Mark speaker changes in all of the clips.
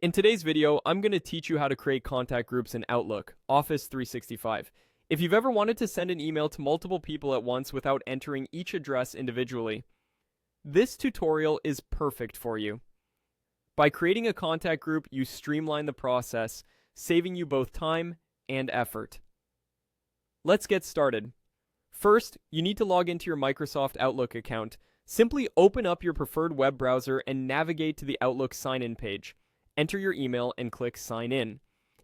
Speaker 1: In today's video, I'm going to teach you how to create contact groups in Outlook, Office 365. If you've ever wanted to send an email to multiple people at once without entering each address individually, this tutorial is perfect for you. By creating a contact group, you streamline the process, saving you both time and effort. Let's get started. First, you need to log into your Microsoft Outlook account. Simply open up your preferred web browser and navigate to the Outlook sign-in page. Enter your email and click Sign In.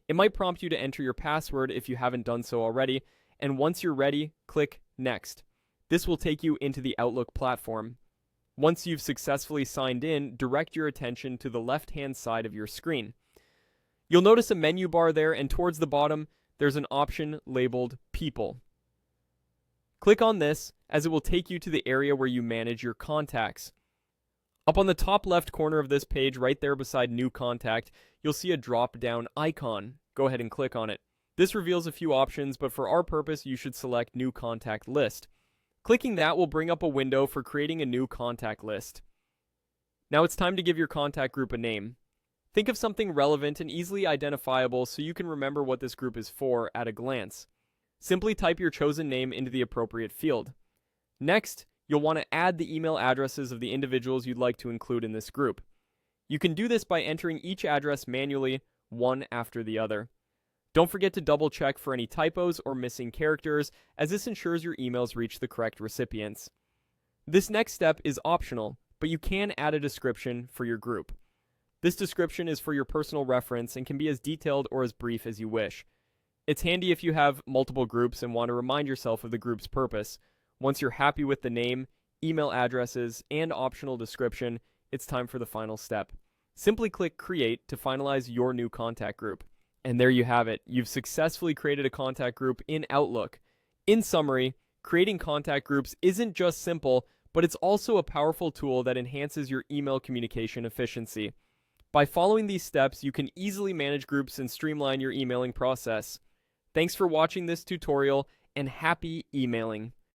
Speaker 1: It might prompt you to enter your password if you haven't done so already, and once you're ready, click Next. This will take you into the Outlook platform. Once you've successfully signed in, direct your attention to the left-hand side of your screen. You'll notice a menu bar there, and towards the bottom, there's an option labeled People. Click on this, as it will take you to the area where you manage your contacts. Up on the top left corner of this page, right there beside New Contact, you'll see a drop-down icon. Go ahead and click on it. This reveals a few options, but for our purpose, you should select New Contact List. Clicking that will bring up a window for creating a new contact list. Now it's time to give your contact group a name. Think of something relevant and easily identifiable so you can remember what this group is for at a glance. Simply type your chosen name into the appropriate field. Next, you'll want to add the email addresses of the individuals you'd like to include in this group. You can do this by entering each address manually, one after the other. Don't forget to double check for any typos or missing characters, as this ensures your emails reach the correct recipients. This next step is optional, but you can add a description for your group. This description is for your personal reference and can be as detailed or as brief as you wish. It's handy if you have multiple groups and want to remind yourself of the group's purpose. Once you're happy with the name, email addresses, and optional description, it's time for the final step. Simply click Create to finalize your new contact group. And there you have it. You've successfully created a contact group in Outlook. In summary, creating contact groups isn't just simple, but it's also a powerful tool that enhances your email communication efficiency. By following these steps, you can easily manage groups and streamline your emailing process. Thanks for watching this tutorial, and happy emailing.